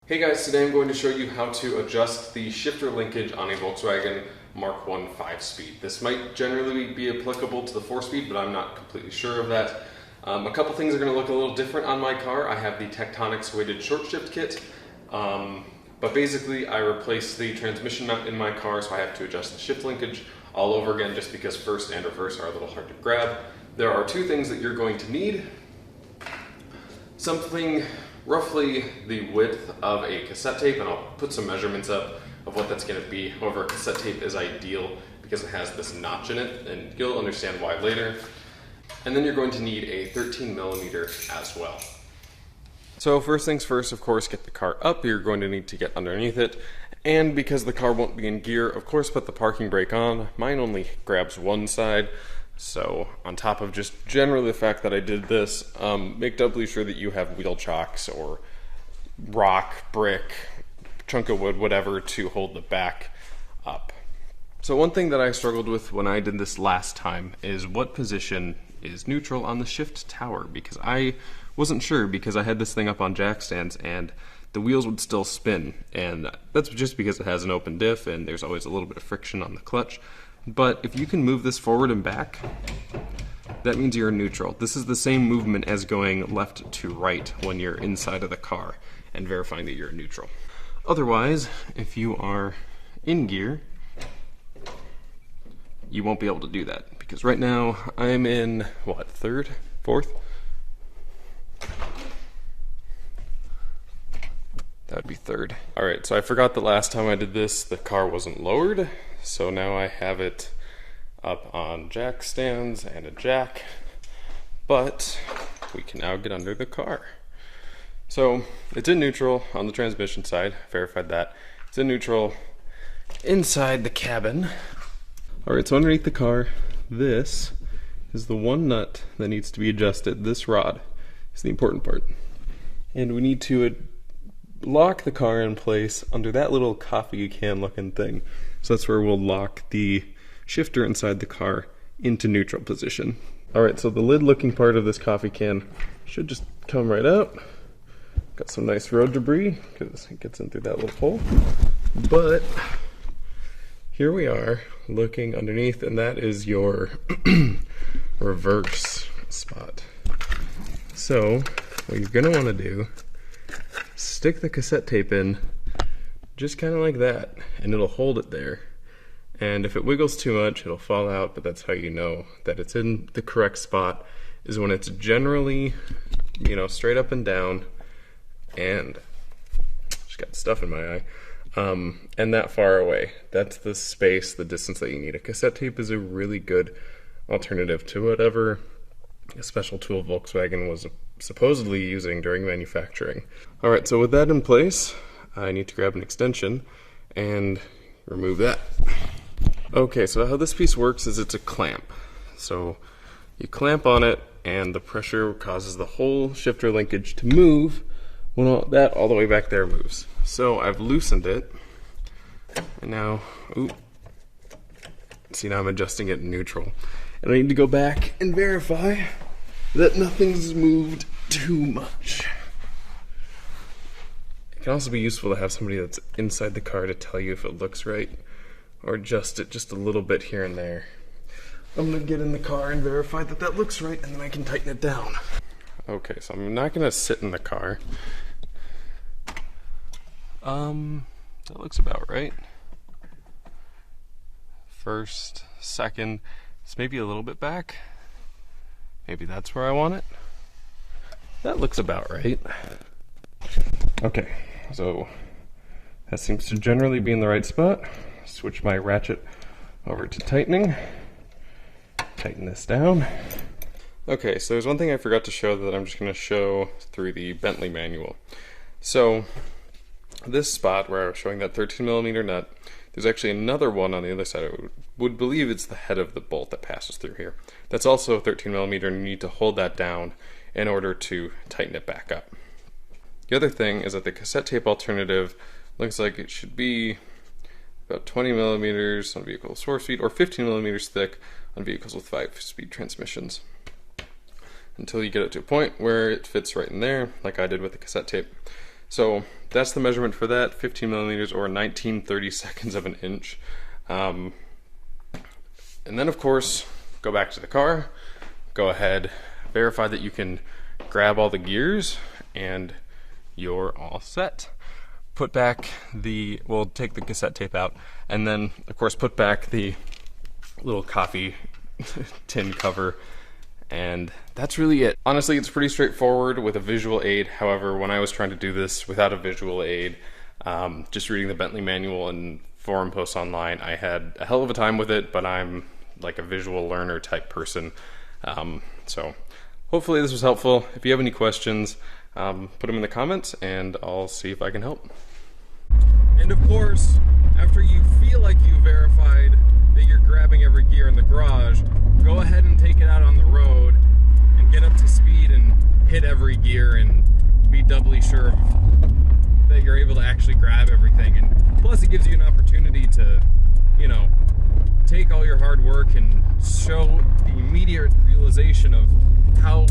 Hey guys, today I'm going to show you how to adjust the shifter linkage on a Volkswagen Mk1 5-speed. This might generally be applicable to the 4-speed, but I'm not completely sure of that. A couple things are going to look a little different on my car. I have the TechTonics weighted short shift kit, but basically I replaced the transmission mount in my car, so I have to adjust the shift linkage all over again just because first and reverse are a little hard to grab. There are two things that you're going to need. Something roughly the width of a cassette tape, and I'll put some measurements up of what that's going to be. However, cassette tape is ideal because it has this notch in it, and you'll understand why later. And then you're going to need a 13mm as well. So first things first, of course, get the car up. You're going to need to get underneath it, and because the car won't be in gear, of course, put the parking brake on. Mine only grabs one side. So on top of just generally the fact that I did this, make doubly sure that you have wheel chocks or rock, brick, chunk of wood, whatever, to hold the back up. So one thing that I struggled with when I did this last time is what position is neutral on the shift tower, because I wasn't sure, because I had this thing up on jack stands and the wheels would still spin, and that's just because it has an open diff and there's always a little bit of friction on the clutch. But if you can move this forward and back, that means you're neutral. This is the same movement as going left to right when you're inside of the car and verifying that you're neutral. Otherwise, if you are in gear, you won't be able to do that, because right now I'm in, what, third? Fourth? That would be third. Alright, so I forgot the last time I did this, the car wasn't lowered. So now I have it up on jack stands and a jack, but we can now get under the car. So it's in neutral on the transmission side, verified that. It's in neutral inside the cabin. Alright, so underneath the car, this is the one nut that needs to be adjusted. This rod is the important part. And we need to lock the car in place under that little coffee can looking thing. So that's where we'll lock the shifter inside the car into neutral position. Alright, so the lid looking part of this coffee can should just come right out. Got some nice road debris because it gets in through that little hole. But here we are looking underneath, and that is your reverse spot. So what you're going to want to do, stick the cassette tape in just kind of like that, and it'll hold it there. And if it wiggles too much, it'll fall out, but that's how you know that it's in the correct spot, is when it's generally, you know, straight up and down, and just got stuff in my eye, and that far away. That's the space, the distance that you need. A cassette tape is a really good alternative to whatever a special tool Volkswagen was supposedly using during manufacturing. Alright, so with that in place, I need to grab an extension and remove that. Okay, so how this piece works is it's a clamp. So you clamp on it and the pressure causes the whole shifter linkage to move when all the way back there moves. So I've loosened it, and now, see, now I'm adjusting it in neutral. And I need to go back and verify that nothing's moved too much. It can also be useful to have somebody that's inside the car to tell you if it looks right, or adjust it just a little bit here and there. I'm going to get in the car and verify that that looks right, and then I can tighten it down. Okay, so I'm not going to sit in the car. That looks about right. First, second, it's maybe a little bit back. Maybe that's where I want it. That looks about right. Okay, so that seems to generally be in the right spot. Switch my ratchet over to tightening. Tighten this down. Okay, so there's one thing I forgot to show that I'm just going to show through the Bentley manual. So this spot where I was showing that 13mm nut, there's actually another one on the other side. I would believe it's the head of the bolt that passes through here. That's also 13mm, and you need to hold that down in order to tighten it back up. The other thing is that the cassette tape alternative looks like it should be about 20mm on vehicles 4-speed, or 15mm thick on vehicles with 5-speed transmissions, until you get it to a point where it fits right in there, like I did with the cassette tape. So that's the measurement for that, 15 millimeters or 19/32 of an inch. And then of course, go back to the car, go ahead, verify that you can grab all the gears, and you're all set. Put back we'll take the cassette tape out, and then of course put back the little coffee tin cover, and that's really it. Honestly, it's pretty straightforward with a visual aid. However, when I was trying to do this without a visual aid, just reading the Bentley manual and forum posts online, I had a hell of a time with it, but I'm like a visual learner type person. So hopefully this was helpful. If you have any questions, put them in the comments and I'll see if I can help. And of course, after you feel like you verified that you're grabbing every gear in the garage, go ahead and take it out on the road and get up to speed and hit every gear and be doubly sure that you're able to actually grab everything. And plus it gives you an opportunity to, you know, take all your hard work and show the immediate realization of how